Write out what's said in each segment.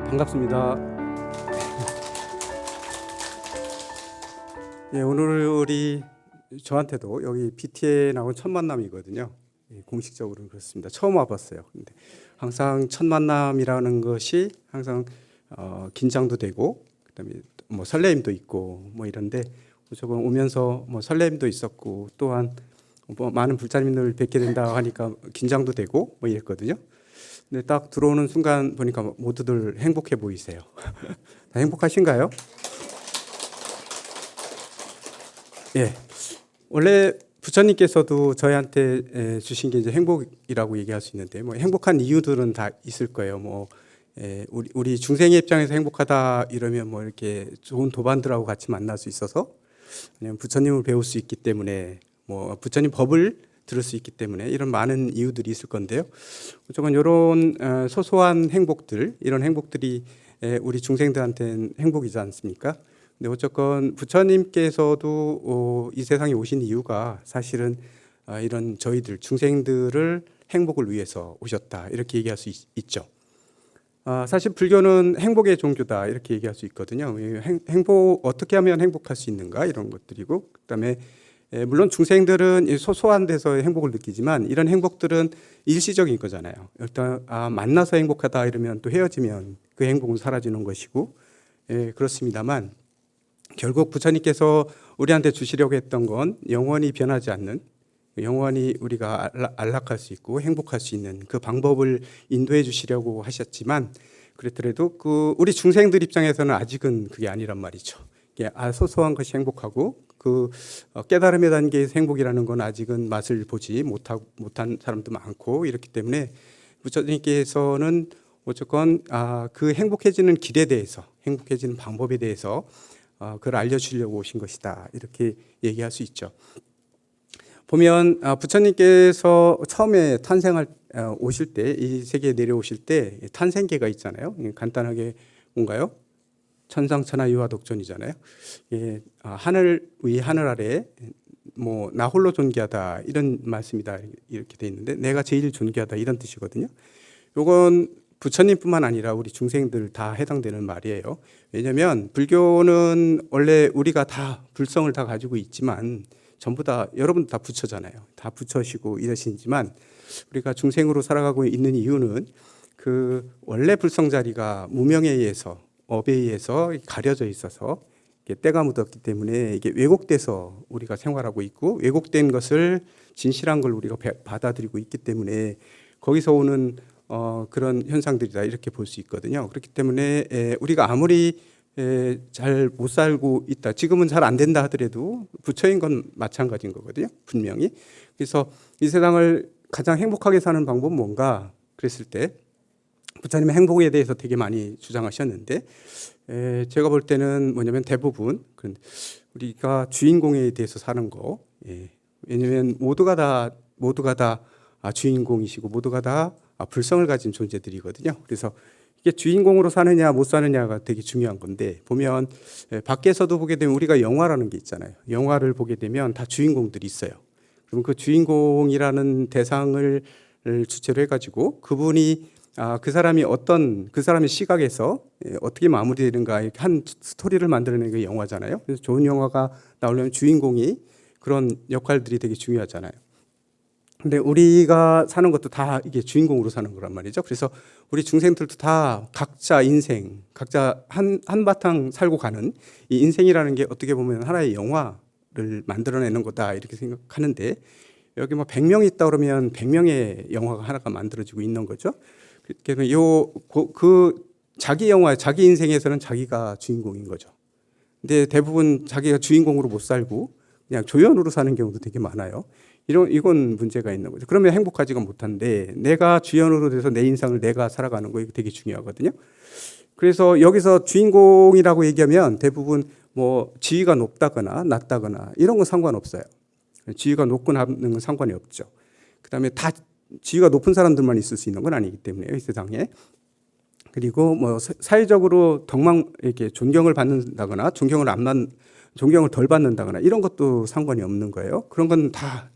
반갑습니다. 예, 오늘이 저한테도 여기 BT에 나온 첫 만남이거든요. 예, 공식적으로는 그렇습니다. 처음 와봤어요. 근데 항상 첫 만남이라는 것이 항상 긴장도 되고, 그다음에 뭐 설레임도 있고 뭐 이런데 저번 오면서 뭐 설레임도 있었고 또한 뭐 많은 불자님들 뵙게 된다 하니까 긴장도 되고 뭐 이랬거든요. 근데 딱 들어오는 순간 보니까 모두들 행복해 보이세요. 다 행복하신가요? 예. 원래 부처님께서도 저희한테 주신 게 이제 행복이라고 얘기할 수 있는데, 뭐 행복한 이유들은 다 있을 거예요. 뭐 우리 중생의 입장에서 행복하다 이러면 뭐 이렇게 좋은 도반들하고 같이 만날 수 있어서, 아니면 부처님을 배울 수 있기 때문에, 뭐 부처님 법을 들을 수 있기 때문에, 이런 많은 이유들이 있을 건데요. 어쨌건 이런 소소한 행복들, 이런 행복들이 우리 중생들한테는 행복이지 않습니까? 근데 어쨌건 부처님께서도 이 세상에 오신 이유가 사실은 이런 저희들 중생들을 행복을 위해서 오셨다, 이렇게 얘기할 수 있죠. 사실 불교는 행복의 종교다, 이렇게 얘기할 수 있거든요. 행복, 어떻게 하면 행복할 수 있는가, 이런 것들이고, 그다음에 물론 중생들은 소소한 데서 행복을 느끼지만 이런 행복들은 일시적인 거잖아요. 일단 만나서 행복하다 이러면 또 헤어지면 그 행복은 사라지는 것이고, 그렇습니다만 결국 부처님께서 우리한테 주시려고 했던 건 영원히 변하지 않는, 영원히 우리가 안락할 수 있고 행복할 수 있는 그 방법을 인도해 주시려고 하셨지만, 그랬더라도 우리 중생들 입장에서는 아직은 그게 아니란 말이죠. 소소한 것이 행복하고 그 깨달음의 단계에서 행복이라는 건 아직은 맛을 보지 못한 사람도 많고, 이렇기 때문에 부처님께서는 어쨌건 그 행복해지는 길에 대해서, 행복해지는 방법에 대해서 그걸 알려주려고 오신 것이다, 이렇게 얘기할 수 있죠. 보면 부처님께서 처음에 오실 때, 이 세계에 내려오실 때 탄생계가 있잖아요. 간단하게 뭔가요? 천상천하 유화독존이잖아요. 예, 하늘 위 하늘 아래 뭐 나 홀로 존귀하다, 이런 말씀이다, 이렇게 돼 있는데, 내가 제일 존귀하다, 이런 뜻이거든요. 요건 부처님뿐만 아니라 우리 중생들 다 해당되는 말이에요. 왜냐하면 불교는 원래 우리가 다 불성을 다 가지고 있지만, 전부 다 여러분 다 부처잖아요. 다 부처시고 이러시지만, 우리가 중생으로 살아가고 있는 이유는 그 원래 불성 자리가 무명에 의해서, 업에 의해서 가려져 있어서 때가 묻었기 때문에 이게 왜곡돼서 우리가 생활하고 있고, 왜곡된 것을 진실한 걸 우리가 받아들이고 있기 때문에 거기서 오는 그런 현상들이다, 이렇게 볼 수 있거든요. 그렇기 때문에 우리가 아무리 잘 못 살고 있다, 지금은 잘 안 된다 하더라도 부처인 건 마찬가지인 거거든요, 분명히. 그래서 이 세상을 가장 행복하게 사는 방법은 뭔가 그랬을 때 부처님의 행복에 대해서 되게 많이 주장하셨는데, 제가 볼 때는 뭐냐면 대부분 우리가 주인공에 대해서 사는 거. 왜냐하면 모두가 다 주인공이시고 모두가 다 불성을 가진 존재들이거든요. 그래서 이게 주인공으로 사느냐 못 사느냐가 되게 중요한 건데, 보면 밖에서도 보게 되면 우리가 영화라는 게 있잖아요. 영화를 보게 되면 다 주인공들이 있어요. 그럼 그 주인공이라는 대상을 주체로 해가지고 그분이 그 사람이 그 사람의 시각에서 어떻게 마무리되는가, 이렇게 한 스토리를 만들어내는 게 영화잖아요. 그래서 좋은 영화가 나오려면 주인공이 그런 역할들이 되게 중요하잖아요. 근데 우리가 사는 것도 다 이게 주인공으로 사는 거란 말이죠. 그래서 우리 중생들도 다 각자 인생, 각자 한바탕 살고 가는 이 인생이라는 게 어떻게 보면 하나의 영화를 만들어내는 거다, 이렇게 생각하는데, 여기 뭐 100명이 있다 그러면 100명의 영화가 하나가 만들어지고 있는 거죠. 자기 영화, 자기 인생에서는 자기가 주인공인 거죠. 근데 대부분 자기가 주인공으로 못 살고 그냥 조연으로 사는 경우도 되게 많아요. 이건 문제가 있는 거죠. 그러면 행복하지가 못한데, 내가 주연으로 돼서 내 인생을 내가 살아가는 거, 이거 되게 중요하거든요. 그래서 여기서 주인공이라고 얘기하면 대부분 뭐 지위가 높다거나 낮다거나 이런 건 상관없어요. 지위가 높고 낮은 건 상관이 없죠. 그다음에 다 지위가 높은 사람들만 있을 수 있는 건 아니기 때문에, 이 세상에. 그리고 뭐 사회적으로 이렇게 존경을 받는다거나 존경을 덜 받는다거나 이런 것도 상관이 없는 거예요. 그런 건 다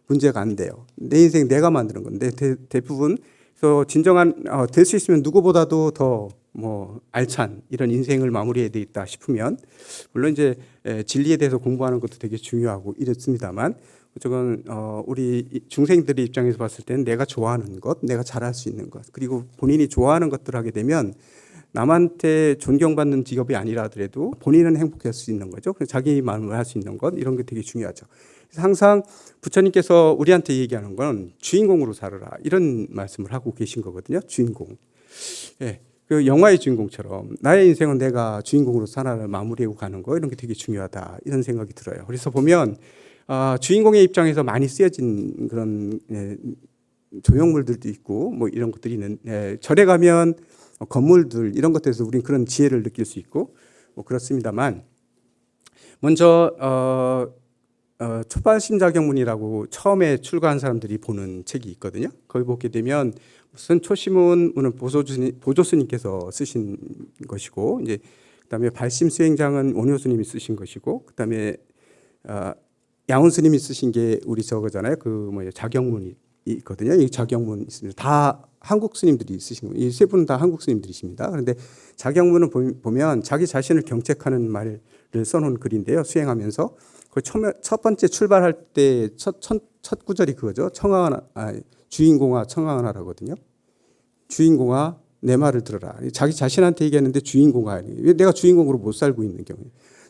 문제가 안 돼요. 내 인생 내가 만드는 건데, 대부분 그래서 진정한 될 수 있으면 누구보다도 더 뭐 알찬 이런 인생을 마무리해야 되겠다 싶으면 물론 이제 진리에 대해서 공부하는 것도 되게 중요하고 이렇습니다만 저건 우리 중생들의 입장에서 봤을 때는 내가 좋아하는 것, 내가 잘할 수 있는 것, 그리고 본인이 좋아하는 것들을 하게 되면 남한테 존경받는 직업이 아니라 하더라도 본인은 행복할 수 있는 거죠. 그래서 자기 마음을 할 수 있는 것 이런 게 되게 중요하죠. 그래서 항상 부처님께서 우리한테 얘기하는 건 주인공으로 살아라 이런 말씀을 하고 계신 거거든요. 주인공. 예. 그 영화의 주인공처럼 나의 인생은 내가 주인공으로 살아를 마무리하고 가는 거 이런 게 되게 중요하다 이런 생각이 들어요. 그래서 보면 주인공의 입장에서 많이 쓰여진 그런 조형물들도 있고 뭐 이런 것들이 있는 절에 가면 건물들 이런 것들에서 우리는 그런 지혜를 느낄 수 있고 뭐 그렇습니다만 먼저 초발심자경문이라고 처음에 출가한 사람들이 보는 책이 있거든요. 거기 보게 되면 무슨 초심은 보조스님께서 쓰신 것이고 이제 그다음에 발심수행장은 원효스님이 쓰신 것이고 그다음에 양훈스님이 쓰신 게 우리 저거잖아요. 그 뭐예요 자경문이 있거든요. 이 자경문 있습니다. 다 한국 스님들이 쓰신 거예요. 이 세 분은 다 한국 스님들이십니다. 그런데 자경문을 보면 자기 자신을 경책하는 말을 써놓은 글인데요. 수행하면서 그 첫 번째 출발할 때 첫 구절이 그거죠. 주인공아 청하나라거든요. 주인공아 내 말을 들어라. 자기 자신한테 얘기하는데 주인공아 왜 내가 주인공으로 못 살고 있는 경우에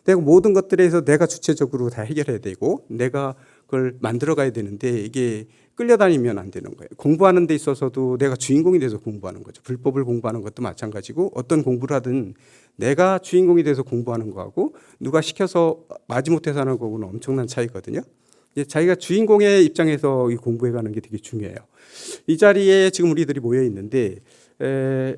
내가 모든 것들에서 내가 주체적으로 다 해결해야 되고 내가 그걸 만들어 가야 되는데 이게 끌려다니면 안 되는 거예요. 공부하는 데 있어서도 내가 주인공이 돼서 공부하는 거죠. 불법을 공부하는 것도 마찬가지고 어떤 공부를 하든 내가 주인공이 돼서 공부하는 거하고 누가 시켜서 마지못해서 하는 거하고는 엄청난 차이거든요. 자기가 주인공의 입장에서 공부해 가는 게 되게 중요해요. 이 자리에 지금 우리들이 모여 있는데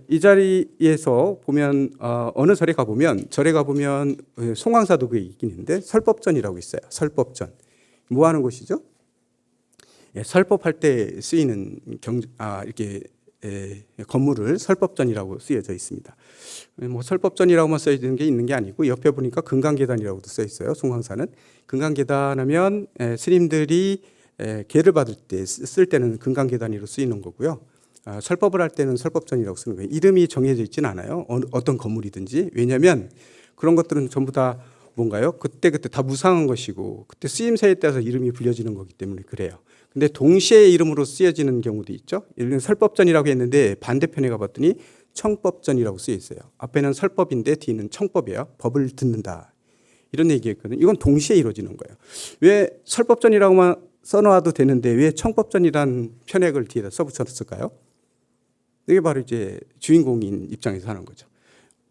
이 자리에서 보면 어느 절에 가보면 송황사도 그게 있긴 있는데 설법전이라고 있어요. 설법전. 뭐 하는 곳이죠? 설법할 때 쓰이는 이렇게 건물을 설법전이라고 쓰여져 있습니다. 뭐 설법전이라고만 써있는 게 있는 게 아니고 옆에 보니까 금강계단이라고도 써 있어요. 송황사는 금강계단하면 스님들이 계를 받을 때 쓸 때는 금강계단으로 쓰이는 거고요. 설법을 할 때는 설법전이라고 쓰는 거예요. 이름이 정해져 있지는 않아요. 어떤 건물이든지. 왜냐하면 그런 것들은 전부 다 뭔가요? 그때 다 무상한 것이고 그때 쓰임새에 따라서 이름이 불려지는 거기 때문에 그래요. 근데 동시에 이름으로 쓰여지는 경우도 있죠. 예를 들면 설법전이라고 했는데 반대편에 가봤더니 청법전이라고 쓰여 있어요. 앞에는 설법인데 뒤는 청법이에요. 법을 듣는다. 이런 얘기했거든요. 이건 동시에 이루어지는 거예요. 왜 설법전이라고만 써놔도 되는데 왜 청법전이라는 편액을 뒤에다 써붙였을까요? 이게 바로 이제 주인공인 입장에서 하는 거죠.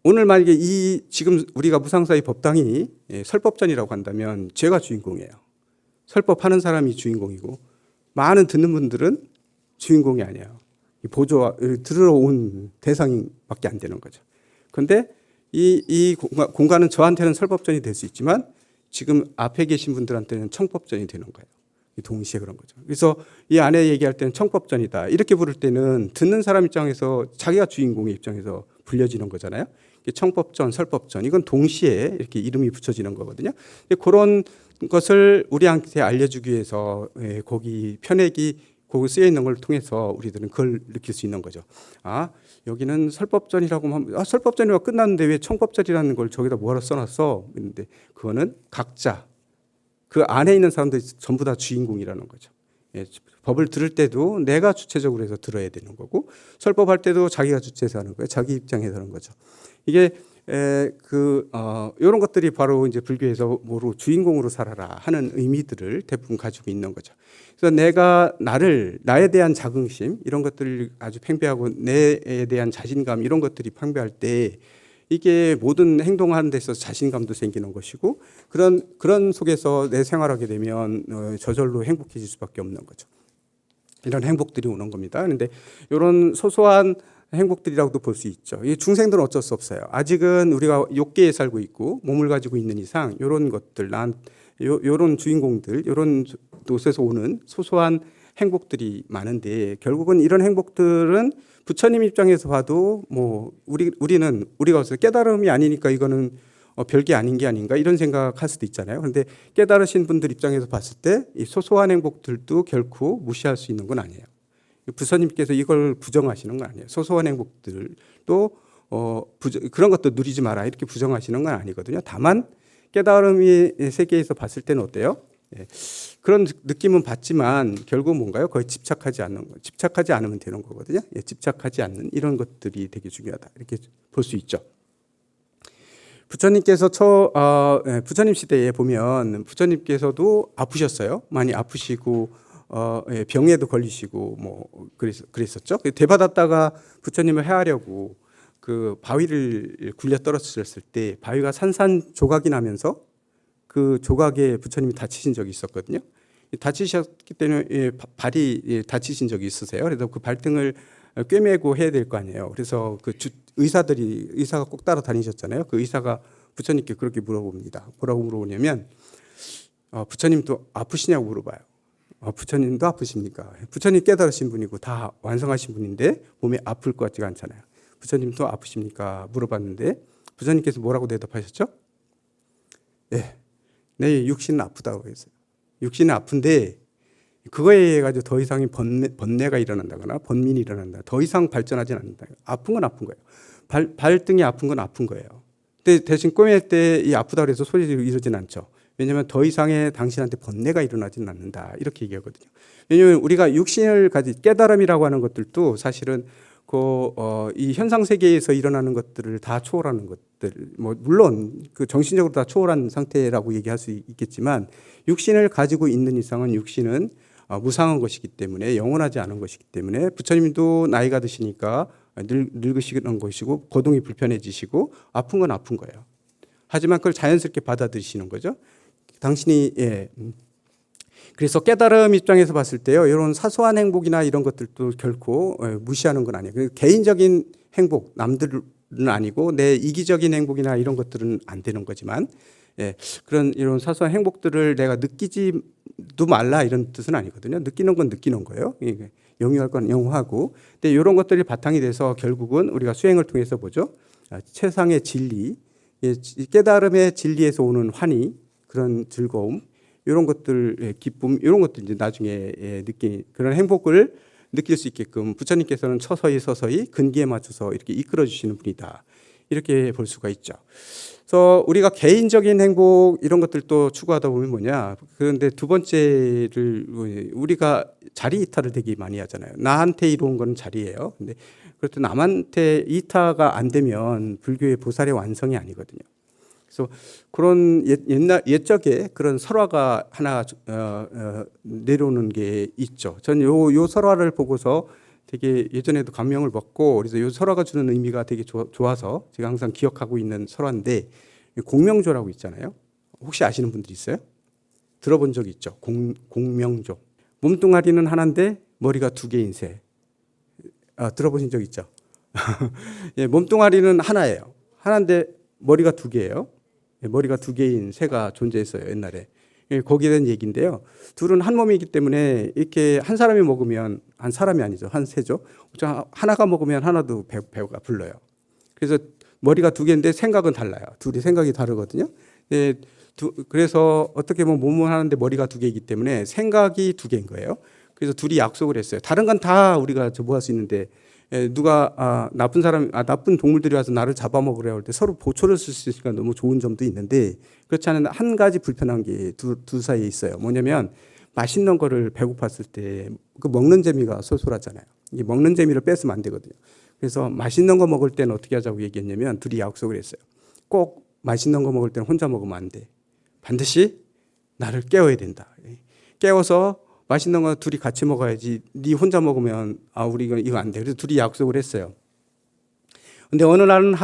오늘 만약에 지금 우리가 무상사의 법당이 설법전이라고 한다면 제가 주인공이에요. 설법하는 사람이 주인공이고 많은 듣는 분들은 주인공이 아니에요. 보조 들으러 온 대상밖에 안 되는 거죠. 그런데 이 공간은 저한테는 설법전이 될 수 있지만 지금 앞에 계신 분들한테는 청법전이 되는 거예요. 동시에 그런 거죠. 그래서 이 안에 얘기할 때는 청법전이다. 이렇게 부를 때는 듣는 사람 입장에서 자기가 주인공의 입장에서 불려지는 거잖아요. 청법전, 설법전 이건 동시에 이렇게 이름이 붙여지는 거거든요. 그런 것을 우리한테 알려주기 위해서 거기 편액이 거기 쓰여 있는 걸 통해서 우리들은 그걸 느낄 수 있는 거죠. 여기는 설법전이라고 하면 설법전이라고 끝났는데 왜 청법전이라는 걸 저기다 뭐하러 써놨어? 그런데 그거는 각자 그 안에 있는 사람들이 전부 다 주인공이라는 거죠. 법을 들을 때도 내가 주체적으로 해서 들어야 되는 거고 설법할 때도 자기가 주체해서 하는 거예요. 자기 입장에서 하는 거죠. 이게 이런 것들이 바로 이제 불교에서 뭐로 주인공으로 살아라 하는 의미들을 대부분 가지고 있는 거죠. 그래서 내가 나에 대한 자긍심 이런 것들을 아주 팽배하고 내에 대한 자신감 이런 것들이 팽배할 때 이게 모든 행동하는 데 있어서 자신감도 생기는 것이고 그런 속에서 내 생활하게 되면 저절로 행복해질 수밖에 없는 거죠. 이런 행복들이 오는 겁니다. 그런데 이런 소소한 행복들이라고도 볼 수 있죠. 이 중생들은 어쩔 수 없어요. 아직은 우리가 욕계에 살고 있고 몸을 가지고 있는 이상 이런 것들, 이런 주인공들, 이런 곳에서 오는 소소한 행복들이 많은데 결국은 이런 행복들은 부처님 입장에서 봐도 뭐 우리가 깨달음이 아니니까 이거는 별게 아닌 게 아닌가 이런 생각할 수도 있잖아요. 그런데 깨달으신 분들 입장에서 봤을 때 이 소소한 행복들도 결코 무시할 수 있는 건 아니에요. 부처님께서 이걸 부정하시는 건 아니에요. 소소한 행복들도 그런 것도 누리지 마라 이렇게 부정하시는 건 아니거든요. 다만 깨달음의 세계에서 봤을 때는 어때요? 예, 그런 느낌은 받지만 결국 뭔가요? 거의 집착하지 않으면 되는 거거든요. 예, 집착하지 않는 이런 것들이 되게 중요하다 이렇게 볼 수 있죠. 부처님께서 부처님 시대에 보면 부처님께서도 아프셨어요. 많이 아프시고 예, 병에도 걸리시고 뭐 그랬었죠. 대받았다가 부처님을 해하려고 그 바위를 굴려 떨어졌을 때 바위가 산산조각이 나면서 그 조각에 부처님이 다치신 적이 있었거든요. 다치셨기 때문에 예, 발이 다치신 적이 있으세요. 그래서 그 발등을 꿰매고 해야 될 거 아니에요. 그래서 그 의사가 꼭 따라다니셨잖아요. 그 의사가 부처님께 그렇게 물어봅니다. 뭐라고 물어보냐면 부처님도 아프시냐고 물어봐요. 부처님도 아프십니까? 부처님 깨달으신 분이고 다 완성하신 분인데 몸이 아플 것 같지가 않잖아요. 부처님도 아프십니까? 물어봤는데 부처님께서 뭐라고 대답하셨죠? 네, 내 육신은 아프다고 했어요. 육신은 아픈데 그거에 의해 가지고 더 이상의 번뇌가 일어난다거나 번민이 일어난다. 더 이상 발전하지 않는다. 아픈 건 아픈 거예요. 발등이 아픈 건 아픈 거예요. 근데 대신 꼬맬 때 이 아프다고 해서 소리를 이러진 않죠. 왜냐하면 더 이상의 당신한테 번뇌가 일어나지는 않는다. 이렇게 얘기하거든요. 왜냐하면 우리가 육신을 가진 깨달음이라고 하는 것들도 사실은 이 현상 세계에서 일어나는 것들을 다 초월하는 것들, 뭐 물론 그 정신적으로 다 초월한 상태라고 얘기할 수 있겠지만 육신을 가지고 있는 이상은 육신은 무상한 것이기 때문에 영원하지 않은 것이기 때문에 부처님도 나이가 드시니까 늙으시는 것이고 거동이 불편해지시고 아픈 건 아픈 거예요. 하지만 그걸 자연스럽게 받아들이시는 거죠. 당신이 그래서 깨달음 입장에서 봤을 때요, 이런 사소한 행복이나 이런 것들도 결코 무시하는 건 아니에요. 개인적인 행복, 남들은 아니고 내 이기적인 행복이나 이런 것들은 안 되는 거지만, 그런 이런 사소한 행복들을 내가 느끼지도 말라 이런 뜻은 아니거든요. 느끼는 건 느끼는 거예요. 영유할 건 영유하고. 근데 이런 것들이 바탕이 돼서 결국은 우리가 수행을 통해서 보죠. 최상의 진리, 깨달음의 진리에서 오는 환희, 그런 즐거움, 이런 것들, 기쁨, 이런 것들 이제 나중에 그런 행복을 느낄 수 있게끔 부처님께서는 서서히 근기에 맞춰서 이렇게 이끌어 주시는 분이다. 이렇게 볼 수가 있죠. 그래서 우리가 개인적인 행복 이런 것들도 추구하다 보면 뭐냐. 그런데 두 번째를 우리가 자리 이탈을 되게 많이 하잖아요. 나한테 이루은 건 자리예요. 근데 그렇다고 남한테 이타가 안 되면 불교의 보살의 완성이 아니거든요. 그래서 그런 옛적에 그런 설화가 하나 내려오는 게 있죠. 전 요 설화를 보고서 되게 예전에도 감명을 먹고 그래서 요 설화가 주는 의미가 되게 좋아서 제가 항상 기억하고 있는 설화인데 공명조라고 있잖아요. 혹시 아시는 분들 있어요? 들어본 적 있죠? 공명조. 몸뚱아리는 하나인데 머리가 두 개인 새. 들어보신 적 있죠? 예, 몸뚱아리는 하나예요. 하나인데 머리가 두 개예요. 머리가 두 개인 새가 존재했어요, 옛날에. 거기에 대한 얘기인데요. 둘은 한 몸이기 때문에 이렇게 한 사람이 먹으면 한 사람이 아니죠. 한 새죠. 하나가 먹으면 하나도 배가 불러요. 그래서 머리가 두 개인데 생각은 달라요. 둘이 생각이 다르거든요. 그래서 어떻게 보면 몸은 하나인데 머리가 두 개이기 때문에 생각이 두 개인 거예요. 그래서 둘이 약속을 했어요. 다른 건 다 우리가 뭐 할 수 있는데 누가 나쁜 동물들이 와서 나를 잡아먹으려 할 때 서로 보초를 쓸 수 있으니까 너무 좋은 점도 있는데 그렇지 않은 한 가지 불편한 게 두 사이에 있어요. 뭐냐면 맛있는 거를 배고팠을 때 그 먹는 재미가 쏠쏠하잖아요. 이 먹는 재미를 뺏으면 안 되거든요. 그래서 맛있는 거 먹을 때는 어떻게 하자고 얘기했냐면 둘이 약속을 했어요. 꼭 맛있는 거 먹을 때는 혼자 먹으면 안 돼. 반드시 나를 깨워야 된다. 깨워서 맛있는 거 둘이 같이 먹어야지. 네 혼자 먹으면 우리 이거 안 돼. 그래서 둘이 약속을 했어요. 근데 어느 날은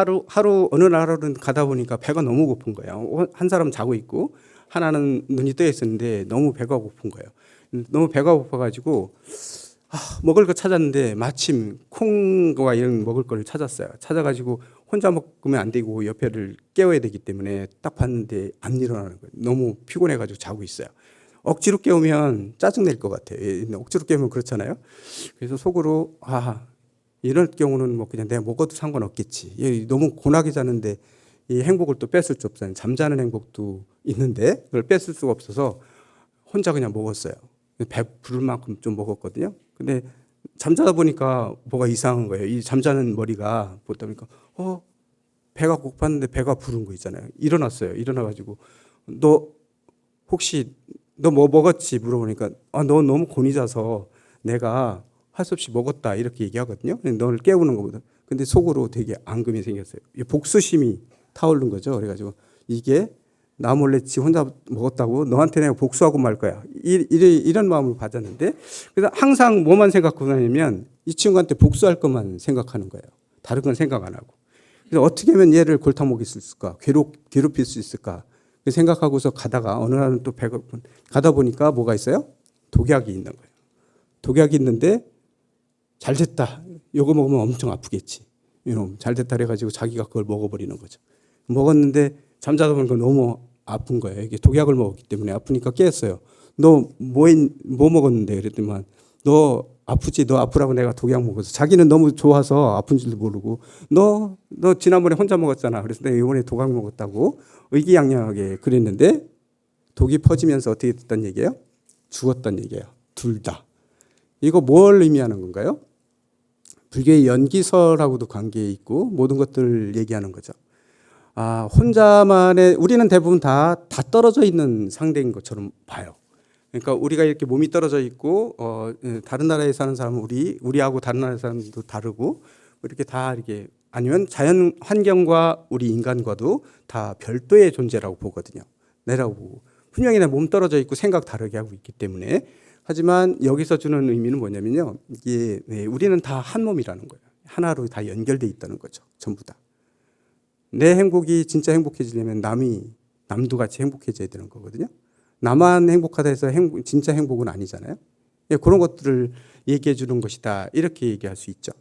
어느 날은 가다 보니까 배가 너무 고픈 거예요. 한 사람은 자고 있고 하나는 눈이 떠 있었는데 너무 배가 고픈 거예요. 너무 배가 고파가지고 먹을 거 찾았는데 마침 콩과 이런 먹을 거를 찾았어요. 찾아가지고 혼자 먹으면 안 되고 옆에를 깨워야 되기 때문에 딱 봤는데 안 일어나는 거예요. 너무 피곤해가지고 자고 있어요. 억지로 깨우면 짜증낼 것 같아요. 억지로 깨우면 그렇잖아요. 그래서 속으로 이럴 경우는 뭐 그냥 내가 먹어도 상관없겠지. 너무 고나게 자는데 이 행복을 또 뺏을 수 없잖아요. 잠자는 행복도 있는데 그걸 뺏을 수가 없어서 혼자 그냥 먹었어요. 배 부를 만큼 좀 먹었거든요. 근데 잠자다 보니까 뭐가 이상한 거예요. 이 잠자는 머리가 보다 보니까 배가 고팠는데 배가 부른 거 있잖아요. 일어났어요. 일어나가지고 너 혹시 너 뭐 먹었지 물어보니까 너 너무 곤이 자서 내가 할 수 없이 먹었다 이렇게 얘기하거든요. 너를 깨우는 것보다. 근데 속으로 되게 앙금이 생겼어요. 복수심이 타오른 거죠. 그래가지고 이게 나 몰래 지 혼자 먹었다고 너한테 내가 복수하고 말 거야. 이런 마음을 받았는데 그래서 항상 뭐만 생각하고 다니면 이 친구한테 복수할 것만 생각하는 거예요. 다른 건 생각 안 하고. 그래서 어떻게 하면 얘를 골탕 먹일 수 있을까? 괴롭힐 수 있을까? 생각하고서 가다가 어느 날은 또 배가 가다 보니까 뭐가 있어요? 독약이 있는 거예요. 독약이 있는데 잘 됐다. 이거 먹으면 엄청 아프겠지. 이놈 잘 됐다 그래가지고 자기가 그걸 먹어버리는 거죠. 먹었는데 잠자다 보니까 너무 아픈 거예요. 이게 독약을 먹었기 때문에 아프니까 깼어요. 너 뭐 먹었는데 그랬더니만 너 아프지? 너 아프라고 내가 독약 먹었어. 자기는 너무 좋아서 아픈 줄도 모르고 너 지난번에 혼자 먹었잖아. 그래서 내가 이번에 독약 먹었다고 의기양양하게 그랬는데 독이 퍼지면서 어떻게 됐단 얘기예요? 죽었단 얘기예요. 둘 다. 이거 뭘 의미하는 건가요? 불교의 연기설하고도 관계 있고 모든 것들을 얘기하는 거죠. 혼자만의 우리는 대부분 다 떨어져 있는 상대인 것처럼 봐요. 그러니까 우리가 이렇게 몸이 떨어져 있고 다른 나라에 사는 사람은 우리하고 다른 나라에 사는 사람도 다르고 이렇게 다 이렇게 아니면 자연 환경과 우리 인간과도 다 별도의 존재라고 보거든요. 내라고 보고 분명히 내 몸 떨어져 있고 생각 다르게 하고 있기 때문에 하지만 여기서 주는 의미는 뭐냐면요. 이게 우리는 다 한 몸이라는 거예요. 하나로 다 연결돼 있다는 거죠. 전부 다. 내 행복이 진짜 행복해지려면 남도 같이 행복해져야 되는 거거든요. 나만 행복하다 해서 진짜 행복은 아니잖아요. 그런 것들을 얘기해 주는 것이다. 이렇게 얘기할 수 있죠.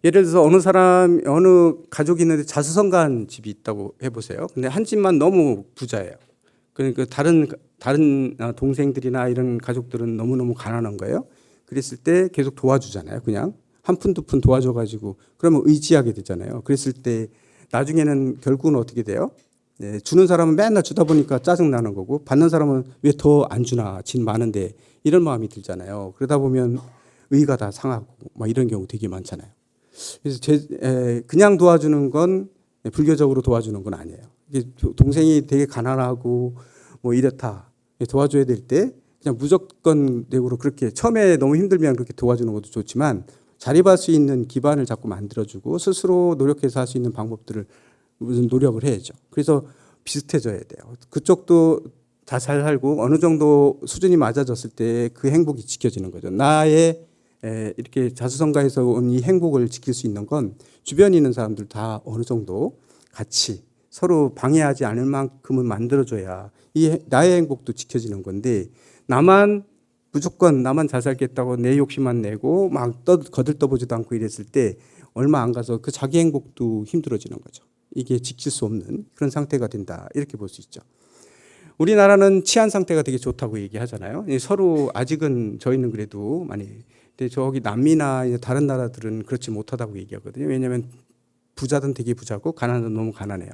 예를 들어서 어느 가족이 있는데 자수성가한 집이 있다고 해보세요. 근데 한 집만 너무 부자예요. 그러니까 다른 동생들이나 이런 가족들은 너무너무 가난한 거예요. 그랬을 때 계속 도와주잖아요. 그냥 한 푼 두 푼 도와줘가지고 그러면 의지하게 되잖아요. 그랬을 때 나중에는 결국은 어떻게 돼요? 주는 사람은 맨날 주다 보니까 짜증 나는 거고 받는 사람은 왜 더 안 주나 진 많은데 이런 마음이 들잖아요. 그러다 보면 의가 다 상하고 막 이런 경우 되게 많잖아요. 그래서 그냥 도와주는 건 불교적으로 도와주는 건 아니에요. 동생이 되게 가난하고 뭐 이렇다 도와줘야 될 때 그냥 무조건적으로 그렇게 처음에 너무 힘들면 그렇게 도와주는 것도 좋지만 자립할 수 있는 기반을 자꾸 만들어주고 스스로 노력해서 할 수 있는 방법들을 무슨 노력을 해야죠. 그래서 비슷해져야 돼요. 그쪽도 다 잘 살고 어느 정도 수준이 맞아졌을 때 그 행복이 지켜지는 거죠. 나의 이렇게 자수성가해서 온 이 행복을 지킬 수 있는 건 주변에 있는 사람들 다 어느 정도 같이 서로 방해하지 않을 만큼은 만들어줘야 나의 행복도 지켜지는 건데 무조건 나만 잘 살겠다고 내 욕심만 내고 막 거들떠보지도 않고 이랬을 때 얼마 안 가서 그 자기 행복도 힘들어지는 거죠. 이게 지킬 수 없는 그런 상태가 된다. 이렇게 볼 수 있죠. 우리나라는 치안 상태가 되게 좋다고 얘기하잖아요. 서로 아직은 저희는 그래도 많이. 근데 저기 남미나 다른 나라들은 그렇지 못하다고 얘기하거든요. 왜냐하면 부자든 되게 부자고 가난하든 너무 가난해요.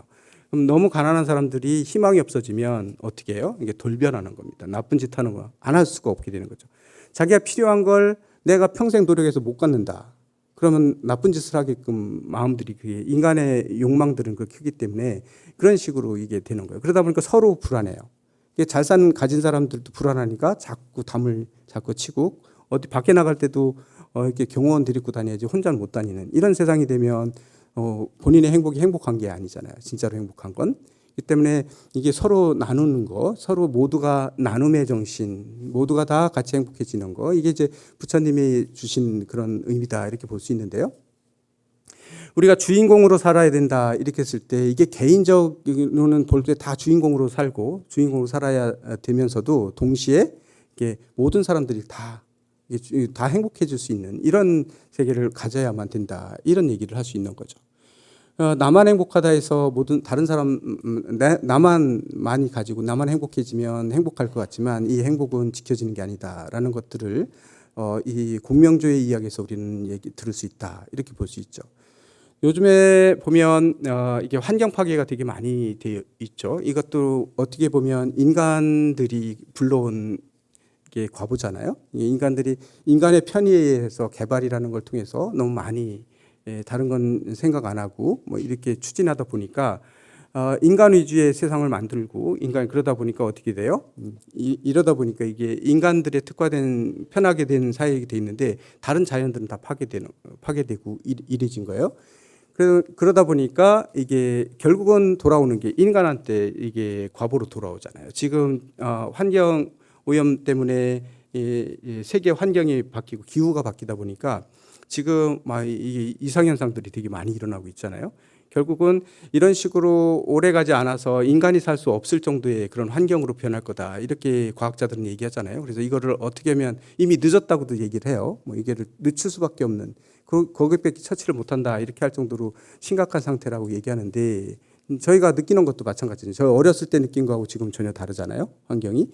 그럼 너무 가난한 사람들이 희망이 없어지면 어떻게 해요? 이게 돌변하는 겁니다. 나쁜 짓 하는 거 안 할 수가 없게 되는 거죠. 자기가 필요한 걸 내가 평생 노력해서 못 갖는다. 그러면 나쁜 짓을 하게끔 마음들이 인간의 욕망들은 그 크기 때문에 그런 식으로 이게 되는 거예요. 그러다 보니까 서로 불안해요. 가진 사람들도 불안하니까 자꾸 담을 자꾸 치고 어디 밖에 나갈 때도 이렇게 경호원 데리고 다녀야지 혼자는 못 다니는 이런 세상이 되면 본인의 행복이 행복한 게 아니잖아요. 진짜로 행복한 건. 그렇기 때문에 이게 서로 나누는 거, 서로 모두가 나눔의 정신, 모두가 다 같이 행복해지는 거, 이게 이제 부처님이 주신 그런 의미다 이렇게 볼 수 있는데요. 우리가 주인공으로 살아야 된다 이렇게 했을 때 이게 개인적으로는 볼 때 다 주인공으로 살고 주인공으로 살아야 되면서도 동시에 이게 모든 사람들이 다 행복해질 수 있는 이런 세계를 가져야만 된다 이런 얘기를 할 수 있는 거죠. 나만 행복하다 해서 모든 다른 사람 나만 많이 가지고 나만 행복해지면 행복할 것 같지만 이 행복은 지켜지는 게 아니다라는 것들을 이 공명조의 이야기에서 우리는 들을 수 있다 이렇게 볼 수 있죠. 요즘에 보면 이게 환경 파괴가 되게 많이 되어 있죠. 이것도 어떻게 보면 인간들이 불러온 게 과부잖아요. 인간들이 인간의 편의에 의해서 개발이라는 걸 통해서 너무 많이 다른 건 생각 안 하고 뭐 이렇게 추진하다 보니까 인간 위주의 세상을 만들고 인간 그러다 보니까 어떻게 돼요? 이러다 보니까 이게 인간들의 특화된 편하게 된 사회가 돼 있는데 다른 자연들은 다 파괴되고 이래진 거예요. 그러다 보니까 이게 결국은 돌아오는 게 인간한테 이게 과보로 돌아오잖아요. 지금 환경 오염 때문에 세계 환경이 바뀌고 기후가 바뀌다 보니까 지금 막 이 이상 현상들이 되게 많이 일어나고 있잖아요. 결국은 이런 식으로 오래 가지 않아서 인간이 살 수 없을 정도의 그런 환경으로 변할 거다. 이렇게 과학자들은 얘기하잖아요. 그래서 이거를 어떻게 하면 이미 늦었다고도 얘기를 해요. 뭐 이게를 늦출 수밖에 없는 거기밖에 처치를 못한다. 이렇게 할 정도로 심각한 상태라고 얘기하는데 저희가 느끼는 것도 마찬가지죠. 저 어렸을 때 느낀 거하고 지금 전혀 다르잖아요. 환경이.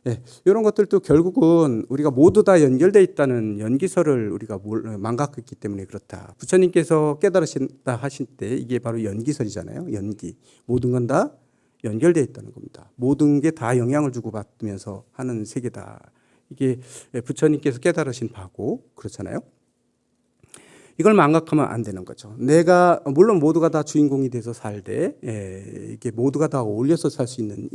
네, 이런 것들도 결국은 우리가 모두 다 연결되어 있다는 연기설을 우리가 망각했기 때문에 그렇다. 부처님께서 깨달으신다 하실 때 이게 바로 연기설이잖아요. 연기. 모든 건 다 연결되어 있다는 겁니다. 모든 게 다 영향을 주고받으면서 하는 세계다. 이게 부처님께서 깨달으신 바고 그렇잖아요. 이걸 망각하면 안 되는 거죠. 내가 물론 모두가 다 주인공이 돼서 살되 이게 모두가 다 어울려서 살 수 있는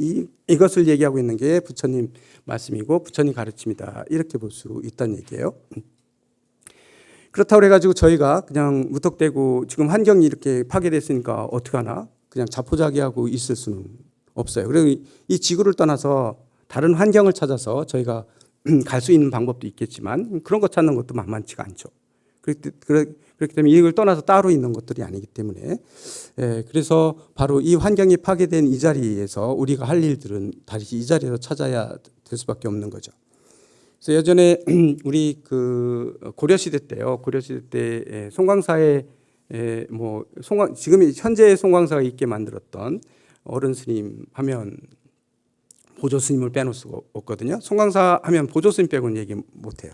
이것을 얘기하고 있는 게 부처님 말씀이고 부처님 가르침이다. 이렇게 볼 수 있다는 얘기예요. 그렇다고 해가지고 저희가 그냥 무턱대고 지금 환경이 이렇게 파괴됐으니까 어떻게 하나 그냥 자포자기하고 있을 수는 없어요. 그리고 이 지구를 떠나서 다른 환경을 찾아서 저희가 갈 수 있는 방법도 있겠지만 그런 거 찾는 것도 만만치가 않죠. 그렇기 때문에 이걸 떠나서 따로 있는 것들이 아니기 때문에 그래서 바로 이 환경이 파괴된 이 자리에서 우리가 할 일들은 다시 이 자리에서 찾아야 될 수밖에 없는 거죠. 그래서 예전에 우리 그 고려 시대 때요. 고려 시대 때 송광사에 뭐 지금 현재 송광사가 있게 만들었던 어른 스님 하면 보조 스님을 빼놓을 수가 없거든요. 송광사 하면 보조 스님 빼고는 얘기 못 해요.